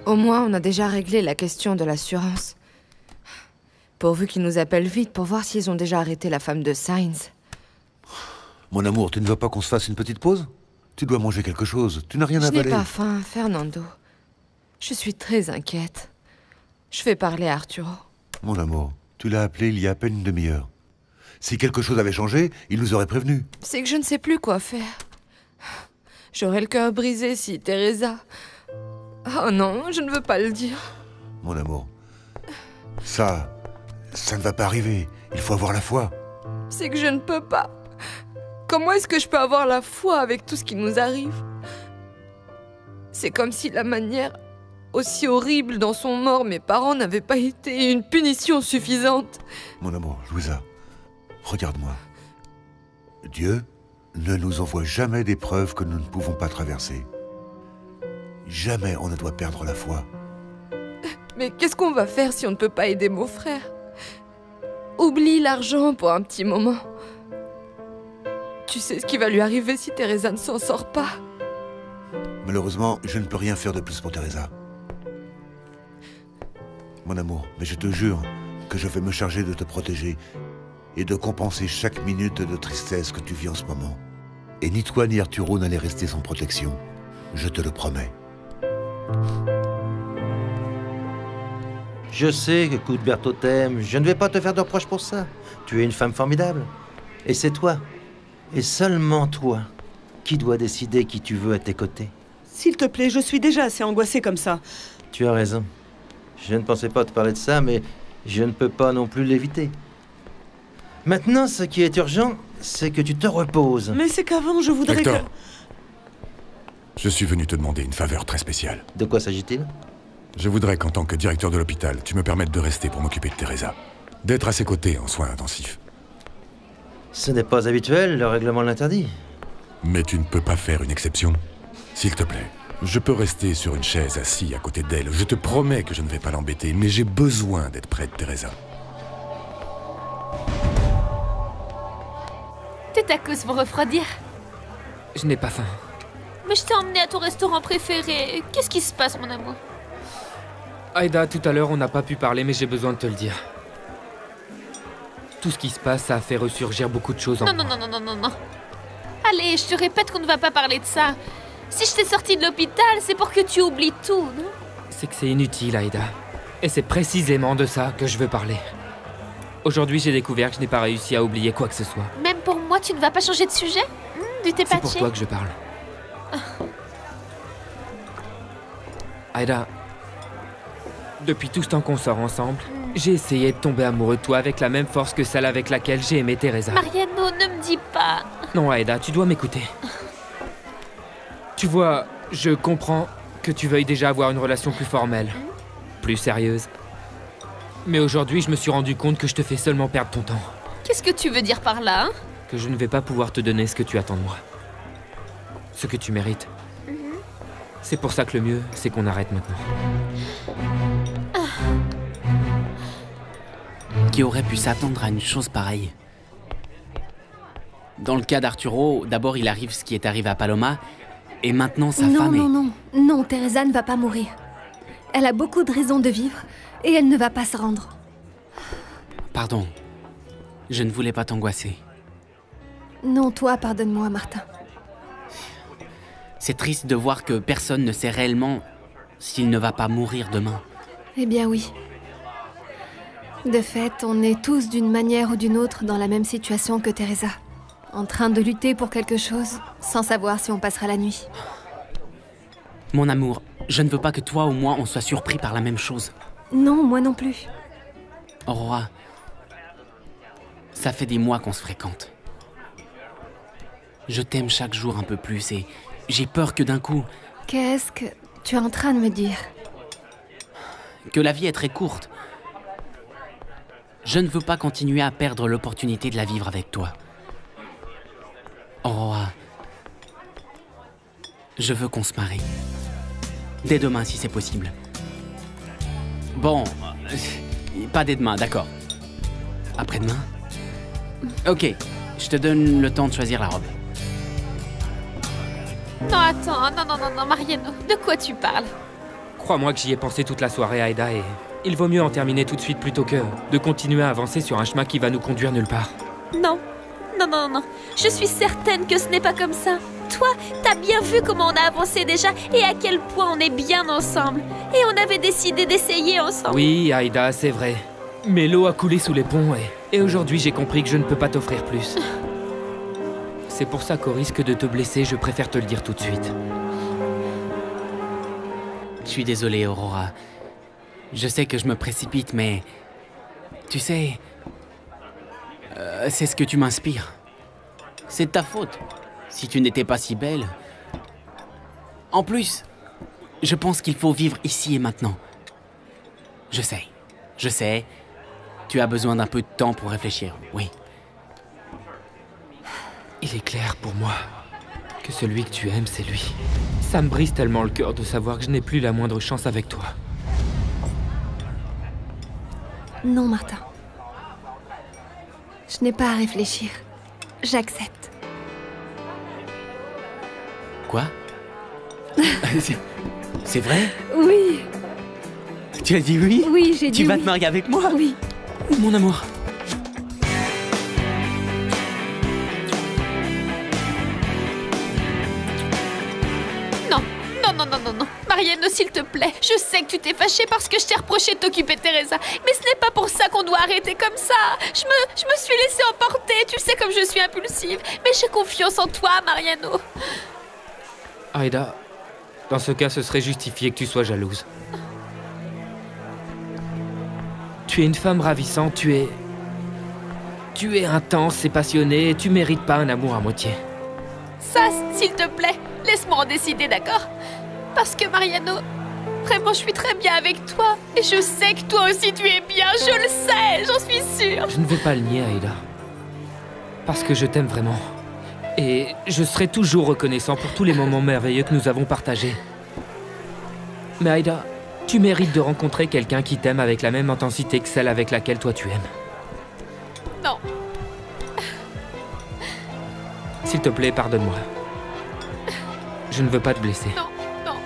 Au moins, on a déjà réglé la question de l'assurance. Pourvu qu'ils nous appellent vite pour voir s'ils ont déjà arrêté la femme de Sainz. Mon amour, tu ne veux pas qu'on se fasse une petite pause? Tu dois manger quelque chose. Tu n'as rien à avaler. Je n'ai pas faim, Fernando. Je suis très inquiète. Je vais parler à Arturo. Mon amour, tu l'as appelé il y a à peine une demi-heure. Si quelque chose avait changé, il nous aurait prévenus. C'est que je ne sais plus quoi faire. J'aurais le cœur brisé si Teresa... Oh non, je ne veux pas le dire. Mon amour, ça ne va pas arriver. Il faut avoir la foi. C'est que je ne peux pas. Comment est-ce que je peux avoir la foi avec tout ce qui nous arrive? C'est comme si la manière aussi horrible dont sont morts mes parents n'avait pas été une punition suffisante. Mon amour, Louisa, regarde-moi. Dieu ne nous envoie jamais des preuves que nous ne pouvons pas traverser. Jamais on ne doit perdre la foi. Mais qu'est-ce qu'on va faire si on ne peut pas aider mon frère? Oublie l'argent pour un petit moment. Tu sais ce qui va lui arriver si Teresa ne s'en sort pas? Malheureusement, je ne peux rien faire de plus pour Teresa. Mon amour, mais je te jure que je vais me charger de te protéger et de compenser chaque minute de tristesse que tu vis en ce moment. Et ni toi ni Arturo n'allez rester sans protection. Je te le promets. Je sais que Cuthberto t'aime. Je ne vais pas te faire de reproches pour ça. Tu es une femme formidable. Et c'est toi, et seulement toi, qui dois décider qui tu veux à tes côtés. S'il te plaît, je suis déjà assez angoissée comme ça. Tu as raison. Je ne pensais pas te parler de ça, mais je ne peux pas non plus l'éviter. Maintenant, ce qui est urgent, c'est que tu te reposes. Mais c'est qu'avant, je voudrais Hector, que... je suis venu te demander une faveur très spéciale. De quoi s'agit-il? Je voudrais qu'en tant que directeur de l'hôpital, tu me permettes de rester pour m'occuper de Teresa. D'être à ses côtés en soins intensifs. Ce n'est pas habituel, le règlement l'interdit. Mais tu ne peux pas faire une exception? S'il te plaît, je peux rester sur une chaise assis à côté d'elle. Je te promets que je ne vais pas l'embêter, mais j'ai besoin d'être près de Teresa. Tes tacos vont refroidir. Je n'ai pas faim. Mais je t'ai emmené à ton restaurant préféré. Qu'est-ce qui se passe, mon amour? Aïda, tout à l'heure, on n'a pas pu parler, mais j'ai besoin de te le dire. Tout ce qui se passe, ça a fait ressurgir beaucoup de choses en moi. Non. Allez, je te répète qu'on ne va pas parler de ça. Si je t'ai sorti de l'hôpital, c'est pour que tu oublies tout, non? C'est que c'est inutile, Aïda. Et c'est précisément de ça que je veux parler. Aujourd'hui, j'ai découvert que je n'ai pas réussi à oublier quoi que ce soit. Même pour moi, tu ne vas pas changer de sujet? Du thé C'est pour toi que je parle. Aïda, depuis tout ce temps qu'on sort ensemble, j'ai essayé de tomber amoureux de toi avec la même force que celle avec laquelle j'ai aimé Teresa. Mariano, ne me dis pas. Non, Aïda, tu dois m'écouter. Tu vois, je comprends que tu veuilles déjà avoir une relation plus formelle, plus sérieuse. Mais aujourd'hui, je me suis rendu compte que je te fais seulement perdre ton temps. Qu'est-ce que tu veux dire par là, hein? Que je ne vais pas pouvoir te donner ce que tu attends de moi. Ce que tu mérites. C'est pour ça que le mieux, c'est qu'on arrête maintenant. Qui aurait pu s'attendre à une chose pareille? Dans le cas d'Arturo, d'abord il arrive ce qui est arrivé à Paloma, et maintenant sa femme est... Non, Teresa ne va pas mourir. Elle a beaucoup de raisons de vivre, et elle ne va pas se rendre. Pardon, je ne voulais pas t'angoisser. Non, toi, pardonne-moi, Martin. C'est triste de voir que personne ne sait réellement s'il ne va pas mourir demain. Eh bien oui. De fait, on est tous d'une manière ou d'une autre dans la même situation que Teresa. En train de lutter pour quelque chose, sans savoir si on passera la nuit. Mon amour, je ne veux pas que toi ou moi on soit surpris par la même chose. Non, moi non plus. Aurora, ça fait des mois qu'on se fréquente. Je t'aime chaque jour un peu plus et j'ai peur que d'un coup... Qu'est-ce que tu es en train de me dire? Que la vie est très courte. Je ne veux pas continuer à perdre l'opportunité de la vivre avec toi. Aurora, je veux qu'on se marie. Dès demain, si c'est possible. Bon, pas dès demain, d'accord. Après-demain? Ok, je te donne le temps de choisir la robe. Non, attends, non, Mariano, de quoi tu parles? Crois-moi que j'y ai pensé toute la soirée, Aïda, et il vaut mieux en terminer tout de suite plutôt que de continuer à avancer sur un chemin qui va nous conduire nulle part. Non, non, non, non. Je suis certaine que ce n'est pas comme ça. Toi, t'as bien vu comment on a avancé déjà et à quel point on est bien ensemble. Et on avait décidé d'essayer ensemble. Oui, Aïda, c'est vrai. Mais l'eau a coulé sous les ponts et aujourd'hui j'ai compris que je ne peux pas t'offrir plus. C'est pour ça qu'au risque de te blesser, je préfère te le dire tout de suite. Je suis désolé, Aurora. Je sais que je me précipite, mais... Tu sais... c'est ce que tu m'inspires. C'est de ta faute. Si tu n'étais pas si belle... En plus, je pense qu'il faut vivre ici et maintenant. Je sais. Tu as besoin d'un peu de temps pour réfléchir, oui. Il est clair pour moi que celui que tu aimes, c'est lui. Ça me brise tellement le cœur de savoir que je n'ai plus la moindre chance avec toi. Non, Martin. Je n'ai pas à réfléchir. J'accepte. Quoi? C'est vrai? Oui. Tu as dit oui? Oui, j'ai dit Tu vas oui. te marier avec moi? Oui. Mon amour. Non, non, non, non, non, non. Mariano, s'il te plaît. Je sais que tu t'es fâchée parce que je t'ai reproché de t'occuper de Teresa. Mais ce n'est pas pour ça qu'on doit arrêter comme ça. Je me suis laissée emporter. Tu sais comme je suis impulsive. Mais j'ai confiance en toi, Mariano. Aïda, dans ce cas, ce serait justifié que tu sois jalouse. Tu es une femme ravissante, tu es intense et passionnée, et tu mérites pas un amour à moitié. Ça, s'il te plaît, laisse-moi en décider, d'accord? Parce que Mariano, vraiment, je suis très bien avec toi. Et je sais que toi aussi tu es bien, je le sais, j'en suis sûre. Je ne vais pas le nier, Aïda. Parce que je t'aime vraiment. Et je serai toujours reconnaissant pour tous les moments merveilleux que nous avons partagés. Mais Aïda, tu mérites de rencontrer quelqu'un qui t'aime avec la même intensité que celle avec laquelle toi tu aimes. Non. S'il te plaît, pardonne-moi. Je ne veux pas te blesser. Non, non,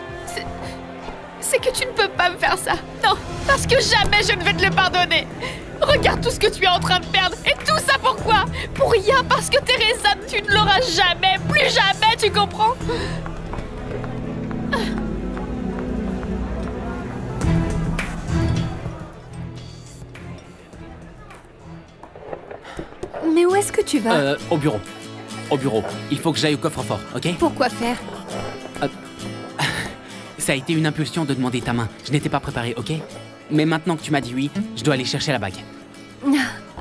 c'est que tu ne peux pas me faire ça. Non, parce que jamais je ne vais te le pardonner. Regarde tout ce que tu es en train de perdre. Et tout ça pourquoi? Pour rien, parce que Teresa, tu ne l'auras jamais, plus jamais, tu comprends? Mais où est-ce que tu vas? Au bureau. Au bureau. Il faut que j'aille au coffre-fort, ok? Pourquoi faire? Ça a été une impulsion de demander ta main. Je n'étais pas préparé, ok? Mais maintenant que tu m'as dit oui, je dois aller chercher la bague.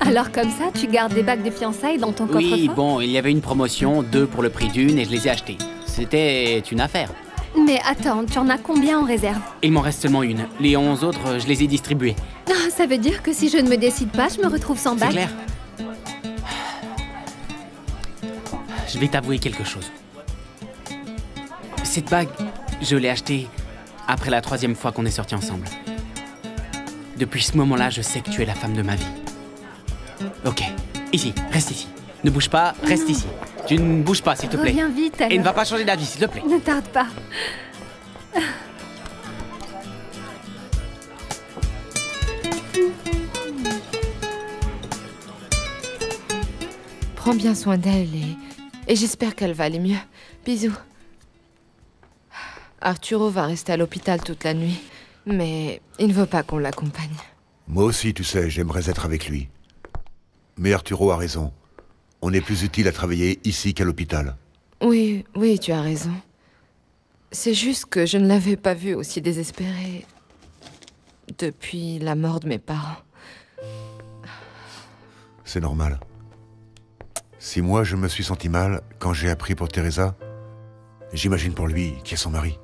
Alors comme ça, tu gardes des bagues de fiançailles dans ton coffre-fort? Oui, bon, il y avait une promotion, 2 pour le prix d'une, et je les ai achetées. C'était une affaire. Mais attends, tu en as combien en réserve? Il m'en reste seulement une. Les 11 autres, je les ai distribuées. Ah, ça veut dire que si je ne me décide pas, je me retrouve sans C'est bague? clair? Je vais t'avouer quelque chose. Cette bague, je l'ai achetée après la 3e fois qu'on est sortis ensemble. Depuis ce moment-là, je sais que tu es la femme de ma vie. Ok, ici, reste ici. Ne bouge pas, reste ici. Tu ne bouges pas, s'il te plaît. Reviens vite alors. Et ne va pas changer d'avis, s'il te plaît. Ne tarde pas. Prends bien soin d'elle et j'espère qu'elle va aller mieux. Bisous. Arturo va rester à l'hôpital toute la nuit, mais il ne veut pas qu'on l'accompagne. Moi aussi, tu sais, j'aimerais être avec lui. Mais Arturo a raison. On est plus utile à travailler ici qu'à l'hôpital. Oui, oui, tu as raison. C'est juste que je ne l'avais pas vu aussi désespéré depuis la mort de mes parents. C'est normal. Si moi je me suis senti mal quand j'ai appris pour Teresa, j'imagine pour lui qui est son mari.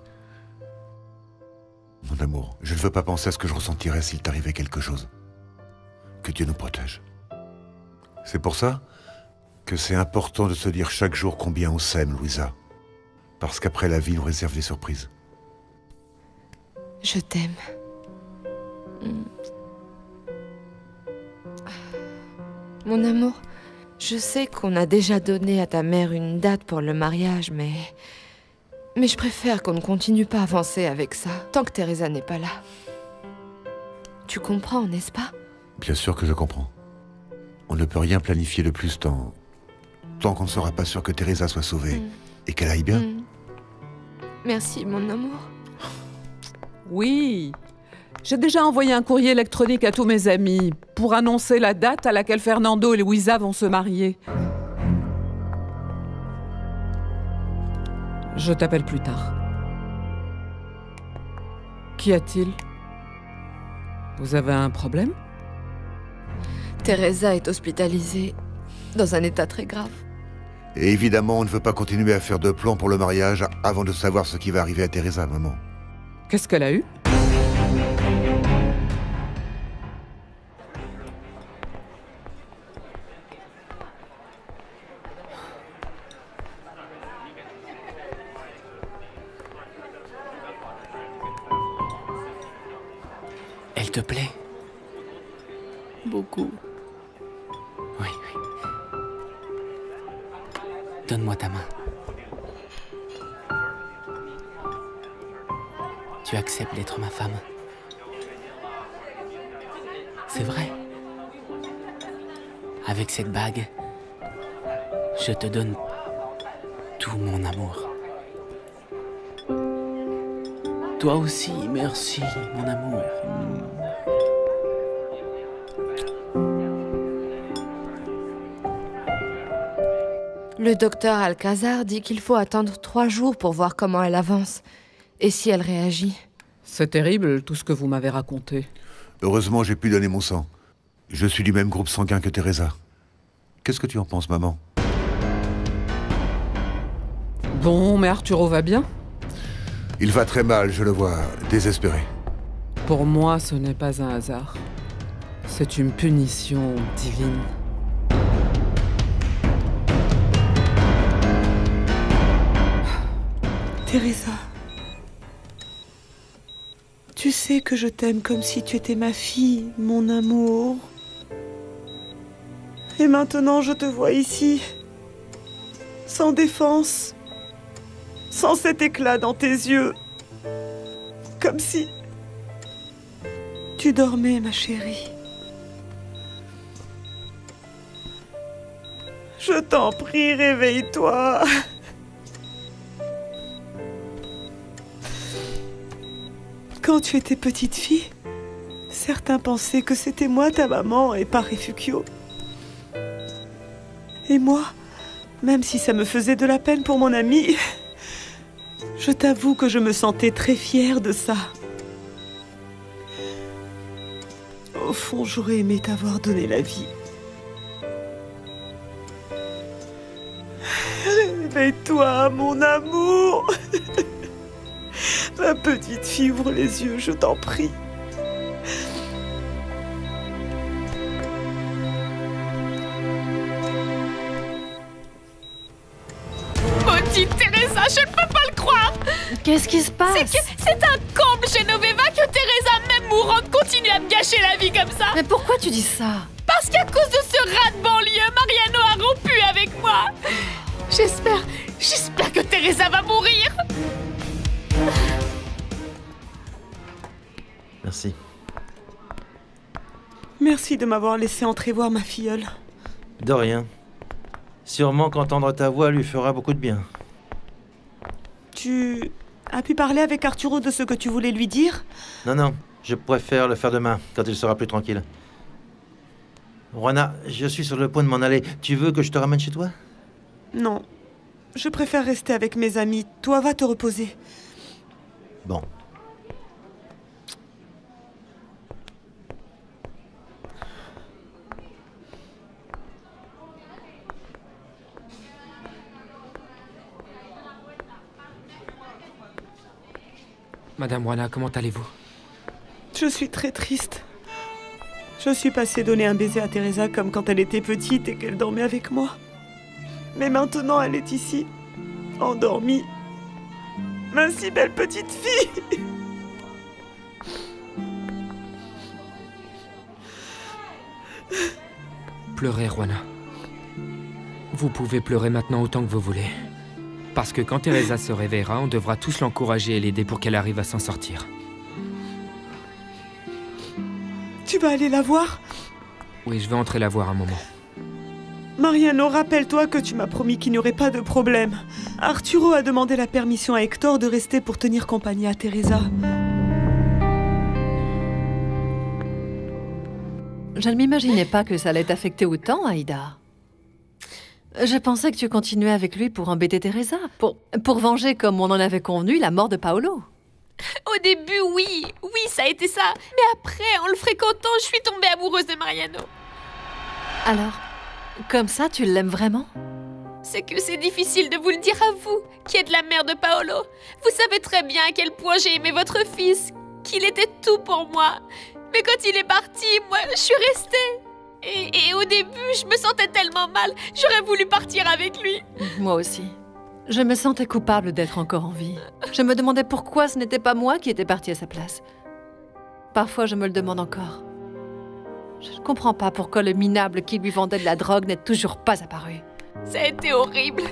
Mon amour, je ne veux pas penser à ce que je ressentirais s'il t'arrivait quelque chose. Que Dieu nous protège. C'est pour ça que c'est important de se dire chaque jour combien on s'aime, Louisa. Parce qu'après la vie nous réserve des surprises. Je t'aime. Mon amour, je sais qu'on a déjà donné à ta mère une date pour le mariage, mais Mais je préfère qu'on ne continue pas à avancer avec ça, tant que Teresa n'est pas là. Tu comprends, n'est-ce pas? Bien sûr que je comprends. On ne peut rien planifier de plus tant qu'on ne sera pas sûr que Teresa soit sauvée et qu'elle aille bien. Merci, mon amour. Oui. J'ai déjà envoyé un courrier électronique à tous mes amis pour annoncer la date à laquelle Fernando et Luisa vont se marier. Je t'appelle plus tard. Qu'y a-t-il? Vous avez un problème? Teresa est hospitalisée, dans un état très grave. Et évidemment, on ne veut pas continuer à faire de plans pour le mariage avant de savoir ce qui va arriver à Teresa, maman. Qu'est-ce qu'elle a eu? Elle te plaît? Beaucoup. Oui, oui. Donne-moi ta main. Tu acceptes d'être ma femme? C'est vrai. Avec cette bague, je te donne tout mon amour. Toi aussi, merci, mon amour. Le docteur Alcazar dit qu'il faut attendre 3 jours pour voir comment elle avance. Et si elle réagit. C'est terrible, tout ce que vous m'avez raconté. Heureusement, j'ai pu donner mon sang. Je suis du même groupe sanguin que Teresa. Qu'est-ce que tu en penses, maman? Bon, mais Arturo va bien? Il va très mal, je le vois, désespéré. Pour moi, ce n'est pas un hasard. C'est une punition divine. Teresa, tu sais que je t'aime comme si tu étais ma fille, mon amour. Et maintenant, je te vois ici, sans défense, sans cet éclat dans tes yeux, comme si tu dormais, ma chérie. Je t'en prie, réveille-toi. Quand tu étais petite fille, certains pensaient que c'était moi ta maman et pas Refugio. Et moi, même si ça me faisait de la peine pour mon ami, je t'avoue que je me sentais très fière de ça. Au fond, j'aurais aimé t'avoir donné la vie. Réveille-toi, mon amour. Ma petite fille, ouvre les yeux, je t'en prie. Maudite Teresa, je ne peux pas le croire! Qu'est-ce qui se passe? C'est un comble chez Noveva que Teresa, même mourante, continue à me gâcher la vie comme ça! Mais pourquoi tu dis ça? Parce qu'à cause de ce rat de banlieue, Mariano a rompu avec moi! J'espère que Teresa va mourir! Merci. Merci de m'avoir laissé entrevoir ma filleule. De rien. Sûrement qu'entendre ta voix lui fera beaucoup de bien. Tu as pu parler avec Arturo de ce que tu voulais lui dire? Non, je préfère le faire demain, quand il sera plus tranquille. Juana, je suis sur le point de m'en aller. Tu veux que je te ramène chez toi? Non. Je préfère rester avec mes amis. Toi, va te reposer. Bon. Madame Juana, comment allez-vous? Je suis très triste. Je suis passée donner un baiser à Teresa comme quand elle était petite et qu'elle dormait avec moi. Mais maintenant, elle est ici, endormie. Ma si belle petite fille. Pleurez, Juana. Vous pouvez pleurer maintenant autant que vous voulez. Parce que quand Teresa se réveillera, on devra tous l'encourager et l'aider pour qu'elle arrive à s'en sortir. Tu vas aller la voir? Oui, je vais entrer la voir un moment. Mariano, rappelle-toi que tu m'as promis qu'il n'y aurait pas de problème. Arturo a demandé la permission à Hector de rester pour tenir compagnie à Teresa. Je ne m'imaginais pas que ça allait t'affecter autant, Aïda. Je pensais que tu continuais avec lui pour embêter Teresa, pour venger, comme on en avait convenu, la mort de Paolo. Au début, oui, ça a été ça. Mais après, en le fréquentant, je suis tombée amoureuse de Mariano. Alors, comme ça, tu l'aimes vraiment? C'est que c'est difficile de vous le dire à vous, qui êtes la mère de Paolo. Vous savez très bien à quel point j'ai aimé votre fils, qu'il était tout pour moi. Mais quand il est parti, moi, je suis restée. Et au début, je me sentais tellement mal. J'aurais voulu partir avec lui. Moi aussi. Je me sentais coupable d'être encore en vie. Je me demandais pourquoi ce n'était pas moi qui étais partie à sa place. Parfois, je me le demande encore. Je ne comprends pas pourquoi le minable qui lui vendait de la drogue n'est toujours pas apparu. Ça a été horrible.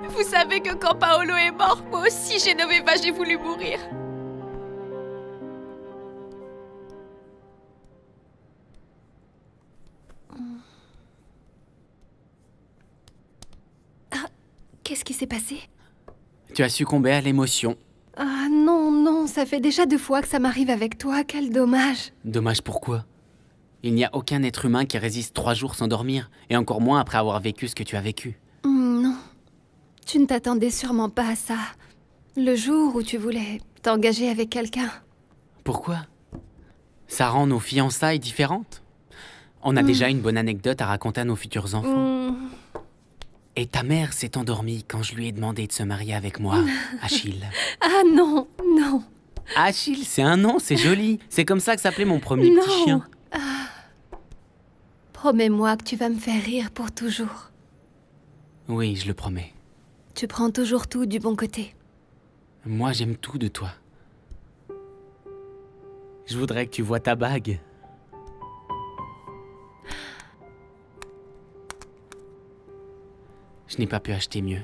Vous savez que quand Paolo est mort, moi aussi, Genoveva, j'ai voulu mourir. Qu'est-ce qui s'est passé? Tu as succombé à l'émotion. Ah non, ça fait déjà 2 fois que ça m'arrive avec toi, quel dommage. Dommage pourquoi? Il n'y a aucun être humain qui résiste 3 jours sans dormir, et encore moins après avoir vécu ce que tu as vécu. Non, tu ne t'attendais sûrement pas à ça. Le jour où tu voulais t'engager avec quelqu'un. Pourquoi? Ça rend nos fiançailles différentes? On a déjà une bonne anecdote à raconter à nos futurs enfants. Et ta mère s'est endormie quand je lui ai demandé de se marier avec moi, Achille. Ah non. Achille, c'est un nom, c'est joli. C'est comme ça que s'appelait mon premier petit chien. Promets-moi que tu vas me faire rire pour toujours. Oui, je le promets. Tu prends toujours tout du bon côté. Moi, j'aime tout de toi. Je voudrais que tu vois ta bague. Je n'ai pas pu acheter mieux.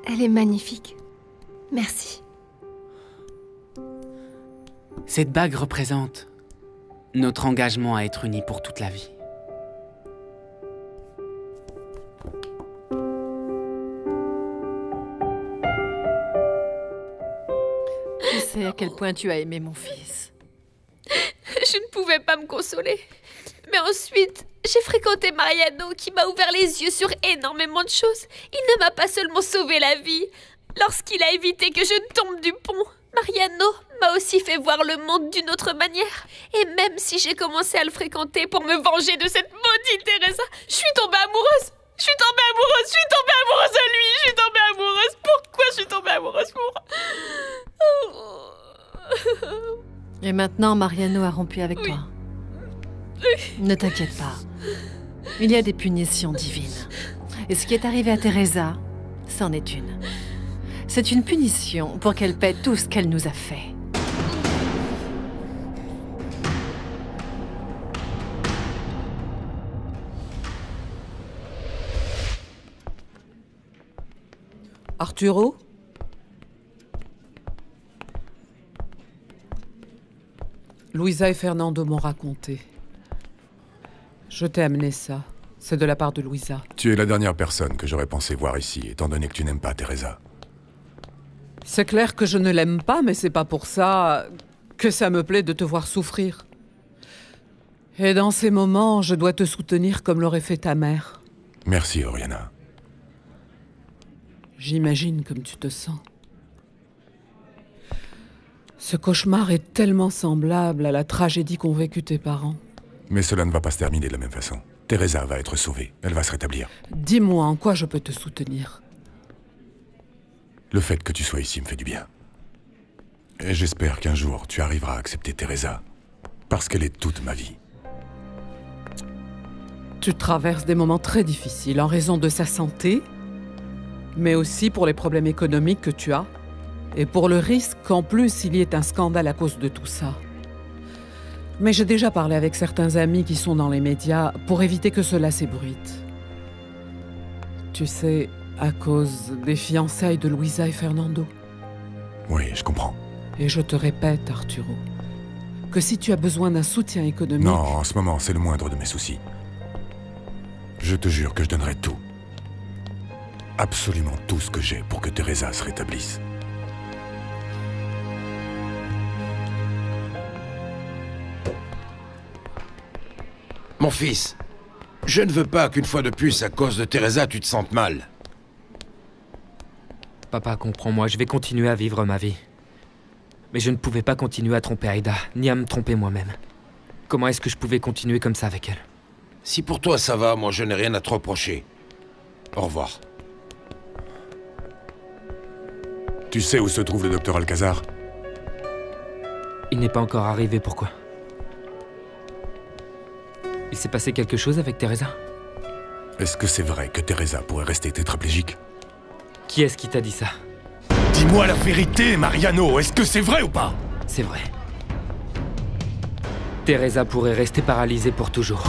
Elle est magnifique. Merci. Cette bague représente notre engagement à être unis pour toute la vie. Je sais à quel point tu as aimé mon fils. Je ne pouvais pas me consoler. Mais ensuite, j'ai fréquenté Mariano qui m'a ouvert les yeux sur énormément de choses. Il ne m'a pas seulement sauvé la vie. Lorsqu'il a évité que je ne tombe du pont, Mariano m'a aussi fait voir le monde d'une autre manière. Et même si j'ai commencé à le fréquenter pour me venger de cette maudite Teresa, je suis tombée amoureuse. Je suis tombée amoureuse de lui. Je suis tombée amoureuse. Pourquoi je suis tombée amoureuse Et maintenant, Mariano a rompu avec toi. Ne t'inquiète pas. Il y a des punitions divines. Et ce qui est arrivé à Teresa, c'en est une. C'est une punition pour qu'elle paie tout ce qu'elle nous a fait. Arturo? Luisa et Fernando m'ont raconté. Je t'ai amené ça. C'est de la part de Luisa. Tu es la dernière personne que j'aurais pensé voir ici, étant donné que tu n'aimes pas Teresa. C'est clair que je ne l'aime pas, mais c'est pas pour ça que ça me plaît de te voir souffrir. Et dans ces moments, je dois te soutenir comme l'aurait fait ta mère. Merci, Oriana. J'imagine comme tu te sens. Ce cauchemar est tellement semblable à la tragédie qu'ont vécu tes parents. Mais cela ne va pas se terminer de la même façon. Teresa va être sauvée. Elle va se rétablir. Dis-moi en quoi je peux te soutenir. Le fait que tu sois ici me fait du bien. Et j'espère qu'un jour, tu arriveras à accepter Teresa. Parce qu'elle est toute ma vie. Tu traverses des moments très difficiles en raison de sa santé, mais aussi pour les problèmes économiques que tu as, et pour le risque qu'en plus il y ait un scandale à cause de tout ça. Mais j'ai déjà parlé avec certains amis qui sont dans les médias pour éviter que cela s'ébruite. Tu sais, à cause des fiançailles de Luisa et Fernando. Oui, je comprends. Et je te répète, Arturo, que si tu as besoin d'un soutien économique... Non, en ce moment, c'est le moindre de mes soucis. Je te jure que je donnerai tout. Absolument tout ce que j'ai pour que Teresa se rétablisse. Mon fils, je ne veux pas qu'une fois de plus, à cause de Teresa, tu te sentes mal. Papa, comprends-moi, je vais continuer à vivre ma vie. Mais je ne pouvais pas continuer à tromper Aida, ni à me tromper moi-même. Comment est-ce que je pouvais continuer comme ça avec elle? Si pour toi ça va, moi je n'ai rien à te reprocher. Au revoir. Tu sais où se trouve le docteur Alcazar? Il n'est pas encore arrivé, pourquoi? Il s'est passé quelque chose avec Teresa? Est-ce que c'est vrai que Teresa pourrait rester tétraplégique? Qui est-ce qui t'a dit ça? Dis-moi la vérité, Mariano, est-ce que c'est vrai ou pas? C'est vrai. Teresa pourrait rester paralysée pour toujours.